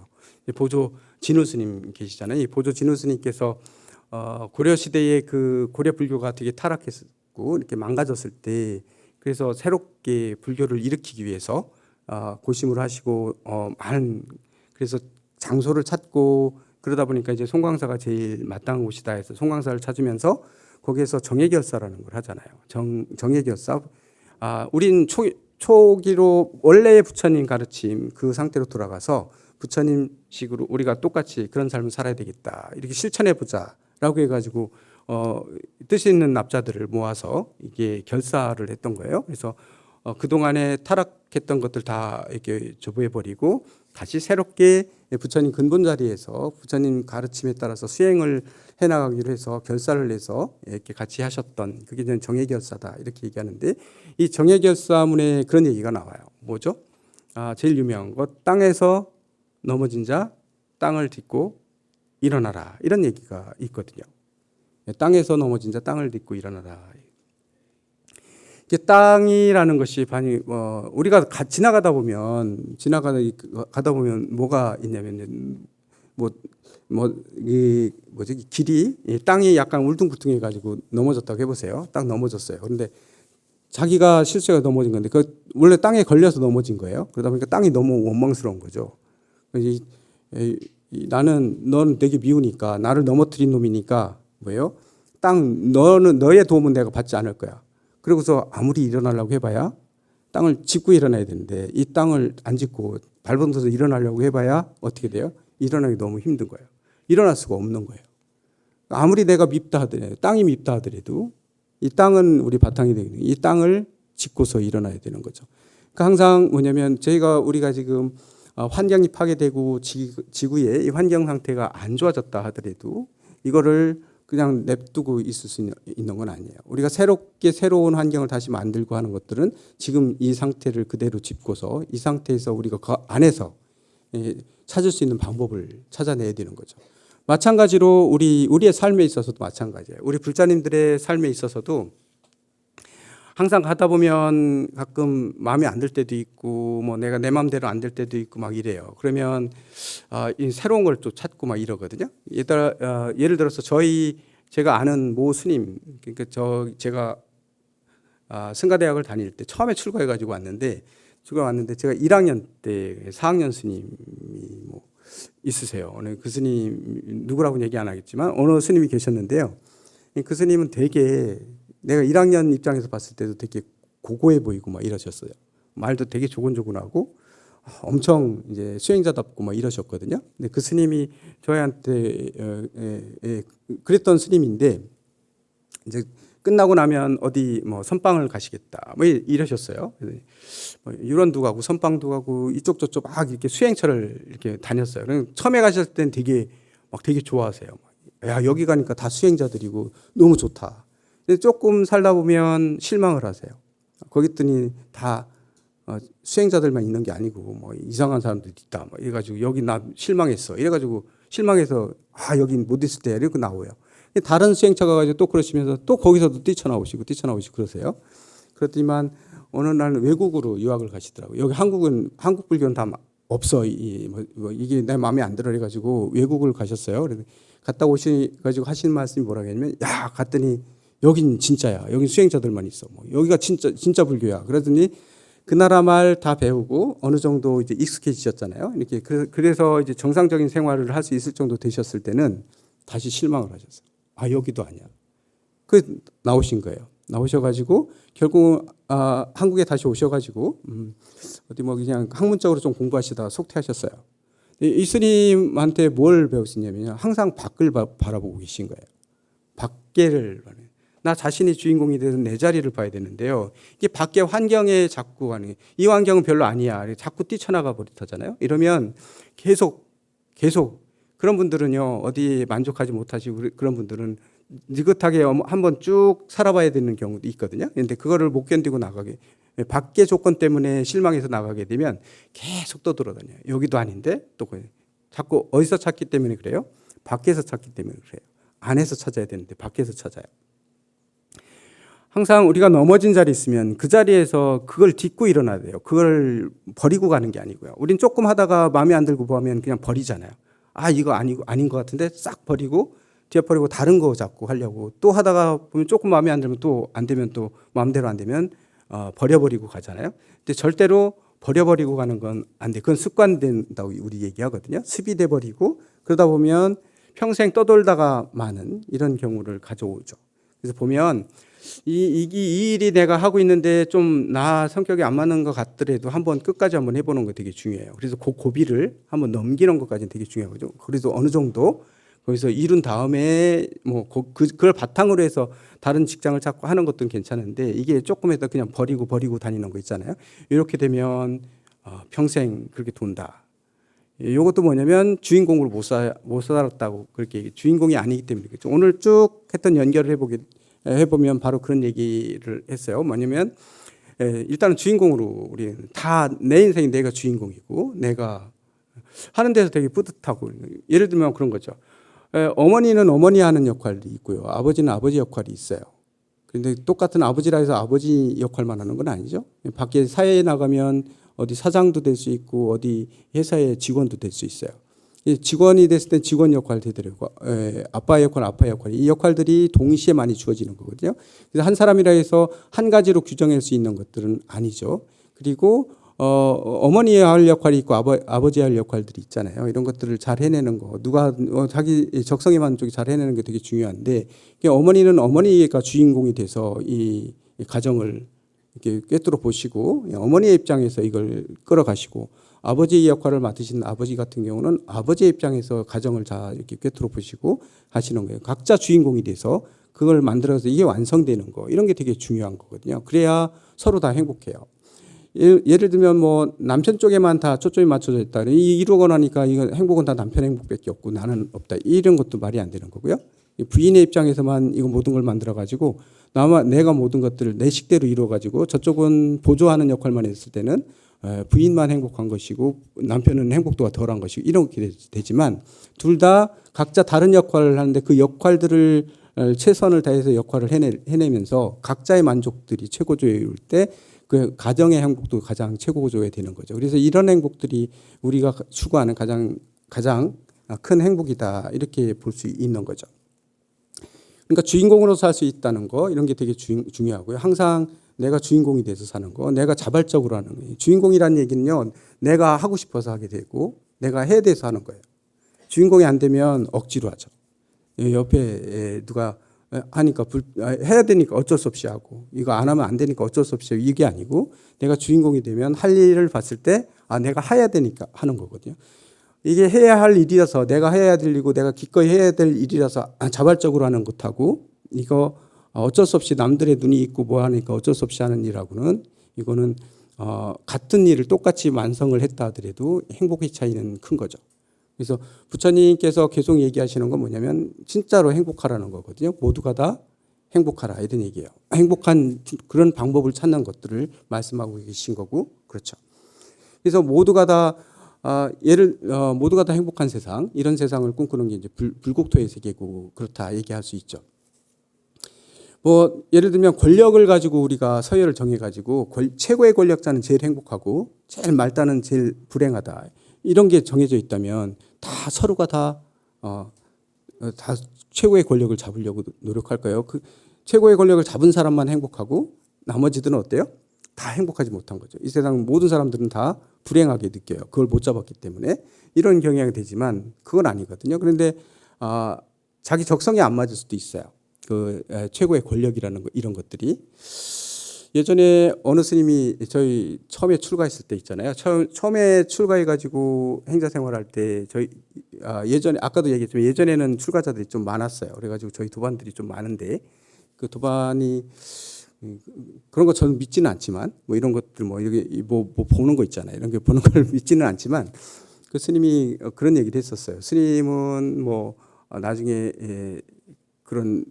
보조 진우 스님 계시잖아요. 이 보조 진우 스님께서 고려 시대에 그 고려 불교가 되게 타락했고 이렇게 망가졌을 때 그래서 새롭게 불교를 일으키기 위해서 고심을 하시고 많은 그래서 장소를 찾고 그러다 보니까 이제 송광사가 제일 마땅한 곳이다 해서 송광사를 찾으면서 거기에서 정예결사라는 걸 하잖아요. 정예결사. 우린 초기로 원래의 부처님 가르침 그 상태로 돌아가서 부처님식으로 우리가 똑같이 그런 삶을 살아야 되겠다. 이렇게 실천해 보자라고 해가지고 뜻이 있는 납자들을 모아서 이게 결사를 했던 거예요. 그래서 그 동안에 타락했던 것들 다 이렇게 조부해 버리고 다시 새롭게 부처님 근본 자리에서 부처님 가르침에 따라서 수행을 해나가기로 해서 결사를 내서 이렇게 같이 하셨던 그게 정예결사다 이렇게 얘기하는데 이 정예결사문에 그런 얘기가 나와요. 뭐죠? 제일 유명한 것 땅에서 넘어진 자 땅을 딛고 일어나라 이런 얘기가 있거든요. 땅에서 넘어진 자 땅을 딛고 일어나라. 이게 땅이라는 것이 우리가 지나가다 보면 뭐가 있냐면 길이 땅이 약간 울퉁불퉁해 가지고 넘어졌다고 해보세요. 땅 넘어졌어요. 그런데 자기가 실수가 넘어진 건데 원래 땅에 걸려서 넘어진 거예요. 그러다 보니까 땅이 너무 원망스러운 거죠. 넌 되게 미우니까 나를 넘어뜨린 놈이니까 뭐예요? 너의 도움은 내가 받지 않을 거야. 그러고서 아무리 일어나려고 해봐야 땅을 짚고 일어나야 되는데 이 땅을 안 짚고 발버둥쳐서 일어나려고 해봐야 어떻게 돼요? 일어나기 너무 힘든 거예요. 일어날 수가 없는 거예요. 아무리 내가 밉다 하더라도 땅이 밉다 하더라도 이 땅은 우리 바탕이 되거든요. 이 땅을 짚고서 일어나야 되는 거죠. 그러니까 항상 뭐냐면 우리가 지금 환경이 파괴되고 지구의 이 환경 상태가 안 좋아졌다 하더라도 이거를 그냥 냅두고 있을 수 있는 건 아니에요. 우리가 새로운 환경을 다시 만들고 하는 것들은 지금 이 상태를 그대로 짚고서 이 상태에서 우리가 그 안에서 찾을 수 있는 방법을 찾아내야 되는 거죠. 마찬가지로 우리의 삶에 있어서도 마찬가지예요. 우리 불자님들의 삶에 있어서도 항상 가다 보면 가끔 마음에 안 들 때도 있고 뭐 내가 내 마음대로 안 될 때도 있고 막 이래요. 그러면 이 새로운 걸 또 찾고 막 이러거든요. 예를 들어서 제가 아는 모 스님 그러니까 제가 승가대학을 다닐 때 처음에 출가해 가지고 왔는데 제가 왔는데 제가 1학년 때 4학년 스님이 뭐 있으세요. 오늘 그 스님 누구라고는 얘기 안 하겠지만 어느 스님이 계셨는데요. 그 스님은 되게 내가 1학년 입장에서 봤을 때도 되게 고고해 보이고 막 이러셨어요. 말도 되게 조곤조곤하고 엄청 이제 수행자답고 막 이러셨거든요. 근데 그 스님이 저희한테 그랬던 스님인데 이제 끝나고 나면 어디 뭐 선방을 가시겠다 뭐 이러셨어요. 뭐 유런도 가고 선방도 가고 이쪽 저쪽 막 이렇게 수행처를 이렇게 다녔어요. 처음에 가셨을 땐 되게 좋아하세요. 야, 여기 가니까 다 수행자들이고 너무 좋다. 근데 조금 살다 보면 실망을 하세요. 거기 있더니 다 수행자들만 있는 게 아니고 뭐 이상한 사람들 있다. 뭐 이래가지고 여기 나 실망했어. 이래가지고 실망해서 여기 못 있을 때 이렇게 나와요. 다른 수행처가 가지고 또 그러시면서 또 거기서도 뛰쳐나오시고 그러세요. 그렇지만 어느 날 외국으로 유학을 가시더라고요. 여기 한국 불교는 다 없어. 이게 내 마음에 안 들어 해가지고 외국을 가셨어요. 그래서 갔다 오셔가지고 하신 말씀이 뭐라고 했냐면, 야, 갔더니 여긴 진짜야. 여긴 수행자들만 있어. 뭐 여기가 진짜 불교야. 그러더니 그 나라 말 다 배우고 어느 정도 이제 익숙해지셨잖아요. 이렇게 그래서 이제 정상적인 생활을 할 수 있을 정도 되셨을 때는 다시 실망을 하셨어요. 여기도 아니야. 나오신 거예요. 나오셔가지고 결국 한국에 다시 오셔가지고 어디 뭐 그냥 학문적으로 좀 공부하시다가 속퇴하셨어요. 이 스님한테 뭘 배우시냐면 항상 밖을 바라보고 계신 거예요. 밖에를 나 자신이 주인공이 돼서 내 자리를 봐야 되는데요. 이게 밖의 환경에 자꾸 하는 이 환경은 별로 아니야. 자꾸 뛰쳐나가 버리잖아요. 이러면 계속 그런 분들은요 어디 만족하지 못하시고 그런 분들은 느긋하게 한번 쭉 살아봐야 되는 경우도 있거든요. 그런데 그거를 못 견디고 나가게 밖의 조건 때문에 실망해서 나가게 되면 계속 떠돌아다녀요. 여기도 아닌데 또 자꾸 어디서 찾기 때문에 그래요? 밖에서 찾기 때문에 그래요. 안에서 찾아야 되는데 밖에서 찾아요. 항상 우리가 넘어진 자리 있으면 그 자리에서 그걸 딛고 일어나야 돼요. 그걸 버리고 가는 게 아니고요. 우린 조금 하다가 마음에 안 들고 보면 그냥 버리잖아요. 이거 아닌 것 같은데 싹 버리고 뒤에 버리고 다른 거 잡고 하려고 또 하다가 보면 조금 마음에 안 들면 또 안 되면 또 마음대로 안 되면 버려버리고 가잖아요. 근데 절대로 버려버리고 가는 건 안 돼. 그건 습관된다고 우리 얘기하거든요. 습이 돼 버리고 그러다 보면 평생 떠돌다가 마는 이런 경우를 가져오죠. 그래서 보면 이 일이 내가 하고 있는데 좀 나 성격이 안 맞는 것 같더라도 한번 끝까지 한번 해보는 거 되게 중요해요. 그래서 그 고비를 한번 넘기는 것까지는 되게 중요하거든요. 그래서 어느 정도 거기서 이룬 다음에 뭐 그걸 바탕으로 해서 다른 직장을 찾고 하는 것도 괜찮은데 이게 조금 해도 그냥 버리고 다니는 거 있잖아요. 이렇게 되면 평생 그렇게 돈다. 이것도 뭐냐면 주인공으로 못 살았다고 그렇게 주인공이 아니기 때문에 그렇죠. 오늘 쭉 했던 연결을 해보면 바로 그런 얘기를 했어요. 뭐냐면 일단은 주인공으로 우리 다 내 인생이 내가 주인공이고 내가 하는 데서 되게 뿌듯하고 예를 들면 그런 거죠. 어머니는 어머니 하는 역할이 있고요. 아버지는 아버지 역할이 있어요. 그런데 똑같은 아버지라 해서 아버지 역할만 하는 건 아니죠. 밖에 사회에 나가면 어디 사장도 될 수 있고 어디 회사의 직원도 될 수 있어요. 직원이 됐을 때 직원 역할 되더라고. 아빠 역할 이 역할들이 동시에 많이 주어지는 거거든요. 그래서 한 사람이라 해서 한 가지로 규정할 수 있는 것들은 아니죠. 그리고 어머니의 할 역할이 있고 아버지의 할 역할들이 있잖아요. 이런 것들을 잘 해내는 거, 누가 자기 적성에 맞는 쪽이 잘 해내는 게 되게 중요한데 어머니는 어머니가 주인공이 돼서 이 가정을 이렇게 꿰뚫어 보시고 어머니의 입장에서 이걸 끌어가시고 아버지의 역할을 맡으신 아버지 같은 경우는 아버지의 입장에서 가정을 잘 이렇게 꿰뚫어 보시고 하시는 거예요. 각자 주인공이 돼서 그걸 만들어서 이게 완성되는 거 이런 게 되게 중요한 거거든요. 그래야 서로 다 행복해요. 예를 들면 뭐 남편 쪽에만 다 초점이 맞춰져 있다. 이러고 나니까 이거 행복은 다 남편 행복밖에 없고 나는 없다. 이런 것도 말이 안 되는 거고요. 부인의 입장에서만 이거 모든 걸 만들어 가지고 내가 모든 것들을 내 식대로 이루어 가지고 저쪽은 보조하는 역할만 했을 때는 부인만 행복한 것이고 남편은 행복도가 덜한 것이고 이렇게 되지만 둘 다 각자 다른 역할을 하는데 그 역할들을 최선을 다해서 역할을 해내면서 각자의 만족들이 최고조일 때 그 가정의 행복도 가장 최고조에 되는 거죠. 그래서 이런 행복들이 우리가 추구하는 가장 큰 행복이다 이렇게 볼 수 있는 거죠. 그러니까 주인공으로 살 수 있다는 거 이런 게 되게 중요하고요. 항상 내가 주인공이 돼서 사는 거, 내가 자발적으로 하는 거예요. 주인공이라는 얘기는요, 내가 하고 싶어서 하게 되고 내가 해야 돼서 하는 거예요. 주인공이 안 되면 억지로 하죠. 옆에 누가 하니까 해야 되니까 어쩔 수 없이 하고, 이거 안 하면 안 되니까 어쩔 수 없이 하고, 이게 아니고 내가 주인공이 되면 할 일을 봤을 때 내가 해야 되니까 하는 거거든요. 이게 해야 할 일이라서, 내가 해야 될 일이고 내가 기꺼이 해야 될 일이라서 자발적으로 하는 것하고, 이거 어쩔 수 없이 남들의 눈이 있고 뭐 하니까 어쩔 수 없이 하는 일하고는, 이거는 같은 일을 똑같이 완성을 했다 하더라도 행복의 차이는 큰 거죠. 그래서 부처님께서 계속 얘기하시는 건 뭐냐면 진짜로 행복하라는 거거든요. 모두가 다 행복하라 이런 얘기예요. 행복한 그런 방법을 찾는 것들을 말씀하고 계신 거고, 그렇죠. 그래서 모두가 다 모두가 다 행복한 세상, 이런 세상을 꿈꾸는 게 이제 불국토의 세계고 그렇다 얘기할 수 있죠. 뭐 예를 들면 권력을 가지고 우리가 서열을 정해가지고 최고의 권력자는 제일 행복하고 제일 말단은 제일 불행하다, 이런 게 정해져 있다면 다 서로가 다 최고의 권력을 잡으려고 노력할까요? 그 최고의 권력을 잡은 사람만 행복하고 나머지들은 어때요? 다 행복하지 못한 거죠. 이 세상 모든 사람들은 다 불행하게 느껴요. 그걸 못 잡았기 때문에 이런 경향이 되지만 그건 아니거든요. 그런데 자기 적성에 안 맞을 수도 있어요. 그 최고의 권력이라는 거, 이런 것들이. 예전에 어느 스님이 저희 처음에 출가했을 때 있잖아요. 처음에 출가해가지고 행자 생활할 때 저희 예전에 아까도 얘기했지만 예전에는 출가자들이 좀 많았어요. 그래가지고 저희 도반들이 좀 많은데 그 도반이 그런 거 저는 믿지는 않지만 뭐 이런 것들 뭐 여기 뭐 보는 거 있잖아요. 이런 게 보는 걸 믿지는 않지만 그 스님이 그런 얘기를 했었어요. 스님은 뭐 나중에 그런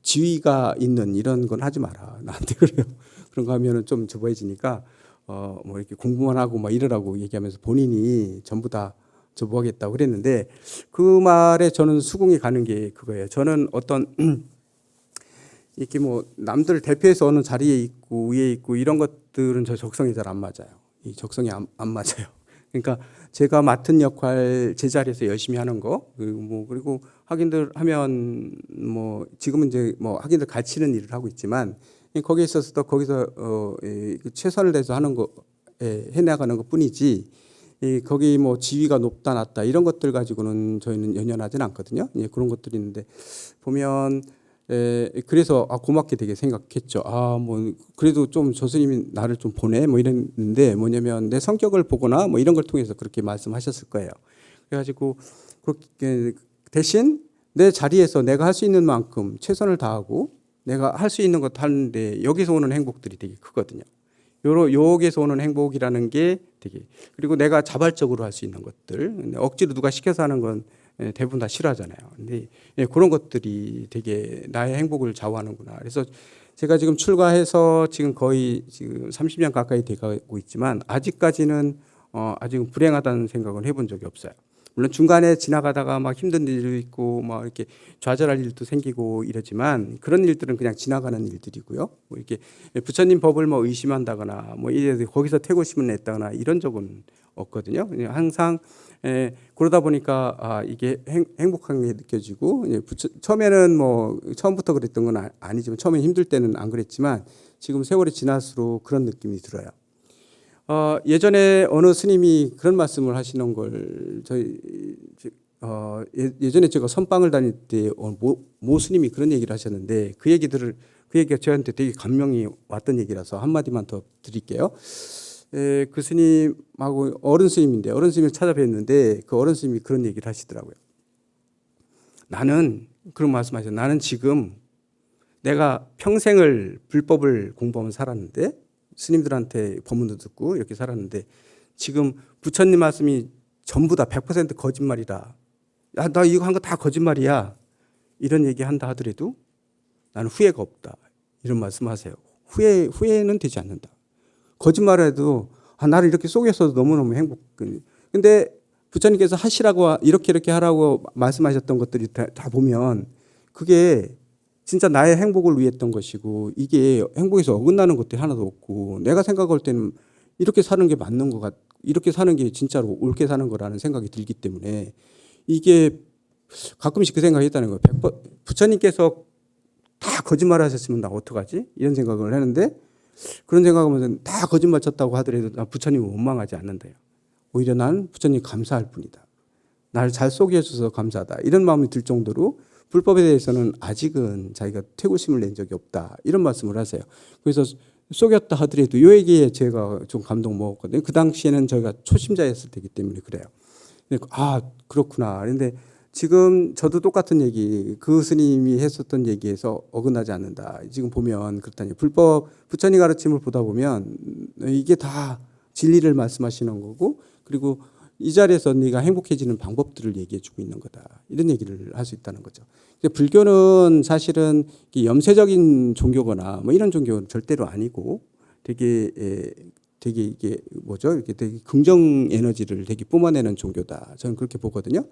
지위가 있는 이런 건 하지 마라. 나한테 그래요. 그런 거 하면은 좀 저보해지니까 뭐 이렇게 공부만 하고 막 이러라고 얘기하면서 본인이 전부 다 저보하겠다고 그랬는데, 그 말에 저는 수긍이 가는 게 그거예요. 저는 어떤 이렇게 뭐 남들 대표해서 어느 자리에 있고 위에 있고 이런 것들은 저 적성이 잘 안 맞아요. 이 적성이 안 맞아요. 그러니까 제가 맡은 역할 제자리에서 열심히 하는 거, 그리고 학인들 하면 뭐 지금은 이제 뭐 학인들 가르치는 일을 하고 있지만 거기에 있어서도 거기서 최선을 다해서 하는 거 해나가는 것 뿐이지, 거기 뭐 지위가 높다 낮다 이런 것들 가지고는 저희는 연연하지는 않거든요. 그런 것들이 있는데 보면 그래서 고맙게 되게 생각했죠. 뭐 그래도 좀 저 스님이 나를 좀 보내 뭐 이랬는데, 뭐냐면 내 성격을 보거나 뭐 이런 걸 통해서 그렇게 말씀하셨을 거예요. 그래가지고 그렇게 대신 내 자리에서 내가 할 수 있는 만큼 최선을 다하고 내가 할 수 있는 것 하는데 여기서 오는 행복들이 되게 크거든요. 여기에서 오는 행복이라는 게 되게, 그리고 내가 자발적으로 할 수 있는 것들, 억지로 누가 시켜서 하는 건 대부분 다 싫어하잖아요. 근데 그런 것들이 되게 나의 행복을 좌우하는구나. 그래서 제가 지금 출가해서 지금 거의 지금 30년 가까이 돼가고 있지만 아직까지는 아직 불행하다는 생각을 해본 적이 없어요. 물론 중간에 지나가다가 막 힘든 일도 있고 막 이렇게 좌절할 일도 생기고 이러지만 그런 일들은 그냥 지나가는 일들이고요. 뭐 이렇게 부처님 법을 뭐 의심한다거나 뭐 이래 거기서 태고심을 냈다거나 이런 적은 없거든요. 그냥 항상 그러다 보니까 이게 행복한 게 느껴지고, 처음에는 뭐 처음부터 그랬던 건 아니지만 처음에 힘들 때는 안 그랬지만 지금 세월이 지날수록 그런 느낌이 들어요. 예전에 어느 스님이 그런 말씀을 하시는 걸 예전에 제가 선방을 다닐 때 모 스님이 그런 얘기를 하셨는데 그 얘기가 저한테 되게 감명이 왔던 얘기라서 한마디만 더 드릴게요. 그 스님하고 어른 스님인데 어른 스님을 찾아뵀는데 그 어른 스님이 그런 얘기를 하시더라고요. 나는 그런 말씀하셨어요. 나는 지금 내가 평생을 불법을 공부하면서 살았는데 스님들한테 법문도 듣고 이렇게 살았는데 지금 부처님 말씀이 전부 다 100% 거짓말이다. 야, 나 이거 한 거 다 거짓말이야. 이런 얘기 한다 하더라도 나는 후회가 없다. 이런 말씀하세요. 후회는 되지 않는다. 거짓말해도 나를 이렇게 속여서 너무너무 행복. 근데 부처님께서 하시라고 이렇게 하라고 말씀하셨던 것들이 다 보면 그게 진짜 나의 행복을 위했던 것이고 이게 행복에서 어긋나는 것들이 하나도 없고 내가 생각할 때는 이렇게 사는 게 맞는 것 이렇게 사는 게 진짜로 옳게 사는 거라는 생각이 들기 때문에 이게 가끔씩 그 생각이 있다는 거예요. 부처님께서 다 거짓말 하셨으면 나 어떡하지? 이런 생각을 하는데 그런 생각하면 다 거짓말 쳤다고 하더라도 나 부처님을 원망하지 않는다요. 오히려 난 부처님 감사할 뿐이다. 나를 잘 속여줘서 감사하다. 이런 마음이 들 정도로 불법에 대해서는 아직은 자기가 퇴고심을 낸 적이 없다. 이런 말씀을 하세요. 그래서 속였다 하더라도 이 얘기에 제가 좀 감동 먹었거든요. 그 당시에는 저희가 초심자였을 때이기 때문에 그래요. 아, 그렇구나. 그런데 지금 저도 똑같은 얘기, 그 스님이 했었던 얘기에서 어긋나지 않는다. 지금 보면 그렇다니 불법 부처님 가르침을 보다 보면 이게 다 진리를 말씀하시는 거고, 그리고 이 자리에서 네가 행복해지는 방법들을 얘기해 주고 있는 거다. 이런 얘기를 할 수 있다는 거죠. 불교는 사실은 염세적인 종교거나 뭐 이런 종교는 절대로 아니고 되게 이게 뭐죠? 이렇게 되게 긍정 에너지를 되게 뿜어내는 종교다. 저는 그렇게 보거든요.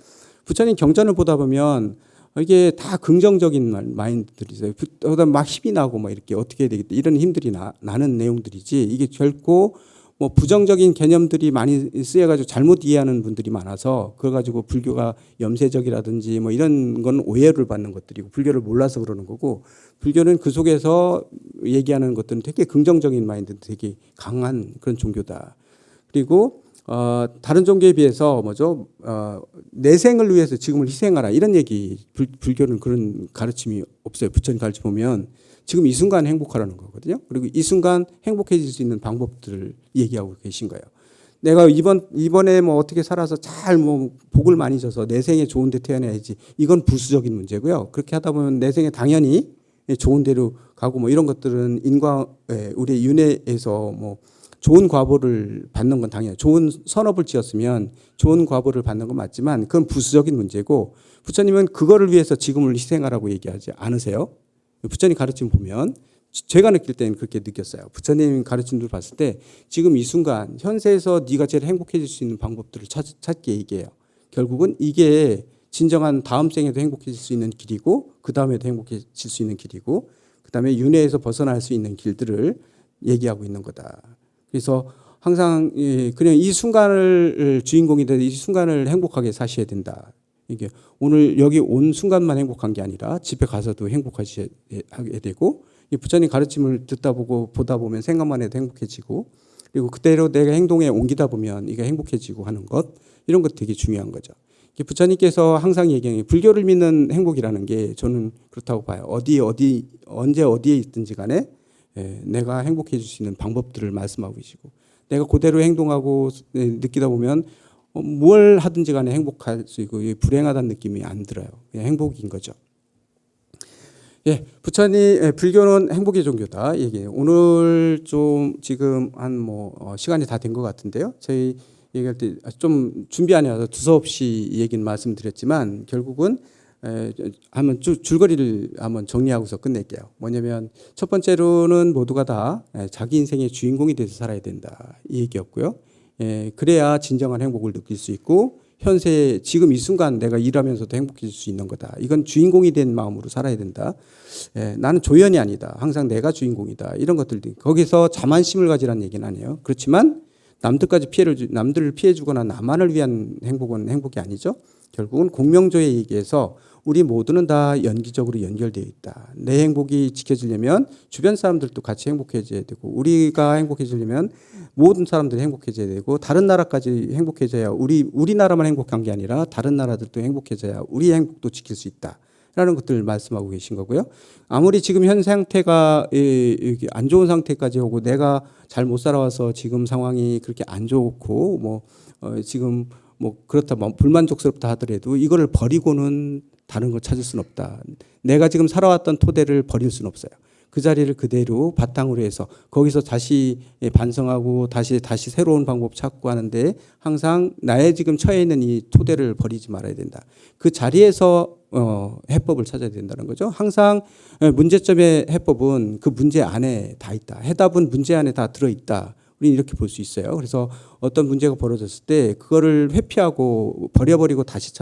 부처님 경전을 보다 보면 이게 다 긍정적인 마인드들이 있어요. 그다음 막 힘이 나고 막 이렇게 어떻게 해야 되겠다 이런 힘들이 나는 내용들이지 이게 결코 뭐 부정적인 개념들이 많이 쓰여가지고 잘못 이해하는 분들이 많아서 그걸 가지고 불교가 염세적이라든지 뭐 이런 건 오해를 받는 것들이고 불교를 몰라서 그러는 거고, 불교는 그 속에서 얘기하는 것들은 되게 긍정적인 마인드, 되게 강한 그런 종교다. 그리고 다른 종교에 비해서 뭐죠? 내생을 위해서 지금을 희생하라 이런 얘기, 불교는 그런 가르침이 없어요. 부처님 가르쳐 보면 지금 이 순간 행복하라는 거거든요. 그리고 이 순간 행복해질 수 있는 방법들을 얘기하고 계신 거예요. 내가 이번에 뭐 어떻게 살아서 잘 뭐 복을 많이 줘서 내 생에 좋은 데 태어나야지. 이건 부수적인 문제고요. 그렇게 하다 보면 내 생에 당연히 좋은 데로 가고 뭐 이런 것들은 우리 윤회에서 뭐 좋은 과보를 받는 건 당연해요. 좋은 선업을 지었으면 좋은 과보를 받는 건 맞지만 그건 부수적인 문제고, 부처님은 그거를 위해서 지금을 희생하라고 얘기하지 않으세요. 부처님 가르침 보면 제가 느낄 때는 그렇게 느꼈어요. 부처님 가르침들 봤을 때 지금 이 순간 현세에서 네가 제일 행복해질 수 있는 방법들을 찾게 얘기해요. 결국은 이게 진정한 다음 생에도 행복해질 수 있는 길이고 그 다음에도 행복해질 수 있는 길이고 그 다음에 윤회에서 벗어날 수 있는 길들을 얘기하고 있는 거다. 그래서 항상 그냥 이 순간을 주인공이 되는 이 순간을 행복하게 사셔야 된다. 이게 오늘 여기 온 순간만 행복한 게 아니라 집에 가서도 행복하셔야 되고, 부처님 가르침을 보다 보면 생각만 해도 행복해지고, 그리고 그대로 내가 행동에 옮기다 보면 이게 행복해지고 하는 것, 이런 것 되게 중요한 거죠. 부처님께서 항상 얘기하는 불교를 믿는 행복이라는 게 저는 그렇다고 봐요. 언제 어디에 있든지 간에 내가 행복해질 수 있는 방법들을 말씀하고 계시고, 내가 그대로 행동하고 느끼다 보면 뭘 하든지 간에 행복할 수 있고 불행하다는 느낌이 안 들어요. 그냥 행복인 거죠. 예, 불교는 행복의 종교다. 얘기해요. 오늘 좀 지금 한 시간이 다 된 것 같은데요. 저희 얘기할 때 좀 준비 안 해서 두서없이 얘기는 말씀드렸지만 결국은 한번 줄거리를 한번 정리하고서 끝낼게요. 뭐냐면 첫 번째로는 모두가 다 자기 인생의 주인공이 돼서 살아야 된다. 이 얘기였고요. 그래야 진정한 행복을 느낄 수 있고 현세 지금 이 순간 내가 일하면서도 행복해질 수 있는 거다. 이건 주인공이 된 마음으로 살아야 된다. 나는 조연이 아니다. 항상 내가 주인공이다. 이런 것들도 거기서 자만심을 가지라는 얘기는 아니에요. 그렇지만 남들을 피해주거나 나만을 위한 행복은 행복이 아니죠. 결국은 공명조에 얘기해서 우리 모두는 다 연기적으로 연결되어 있다. 내 행복이 지켜지려면 주변 사람들도 같이 행복해져야 되고 우리가 행복해지려면 모든 사람들이 행복해져야 되고 다른 나라까지 행복해져야 우리나라만 행복한 게 아니라 다른 나라들도 행복해져야 우리 행복도 지킬 수 있다. 라는 것들을 말씀하고 계신 거고요. 아무리 지금 현 상태가 안 좋은 상태까지 오고 내가 잘 못 살아와서 지금 상황이 그렇게 안 좋고 지금 그렇다 불만족스럽다 하더라도 이거를 버리고는 다른 걸 찾을 수는 없다. 내가 지금 살아왔던 토대를 버릴 수는 없어요. 그 자리를 그대로 바탕으로 해서 거기서 다시 반성하고 다시 새로운 방법 찾고 하는데 항상 나의 지금 처해 있는 이 토대를 버리지 말아야 된다. 그 자리에서 해법을 찾아야 된다는 거죠. 항상 문제점의 해법은 그 문제 안에 다 있다. 해답은 문제 안에 다 들어있다. 우리는 이렇게 볼 수 있어요. 그래서 어떤 문제가 벌어졌을 때 그거를 회피하고 버려버리고 다시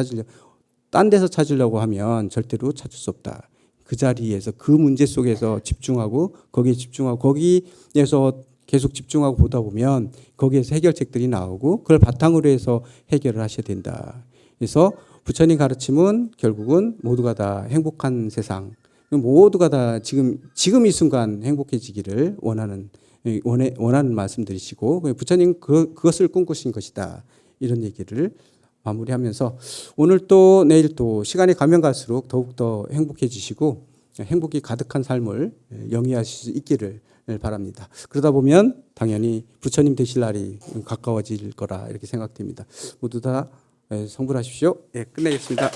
딴 데서 찾으려고 하면 절대로 찾을 수 없다. 그 자리에서 그 문제 속에서 집중하고 거기에서 계속 집중하고 보다 보면 거기에서 해결책들이 나오고 그걸 바탕으로 해서 해결을 하셔야 된다. 그래서 부처님 가르침은 결국은 모두가 다 행복한 세상, 모두가 다 지금 이 순간 행복해지기를 원하는 원하는 말씀드리시고 부처님 그것을 꿈꾸신 것이다. 이런 얘기를 마무리하면서 오늘 또 내일 또 시간이 가면 갈수록 더욱더 행복해지시고 행복이 가득한 삶을 영위하실 수 있기를 바랍니다. 그러다 보면 당연히 부처님 되실 날이 가까워질 거라 이렇게 생각됩니다. 모두 다 성불하십시오. 예, 끝내겠습니다.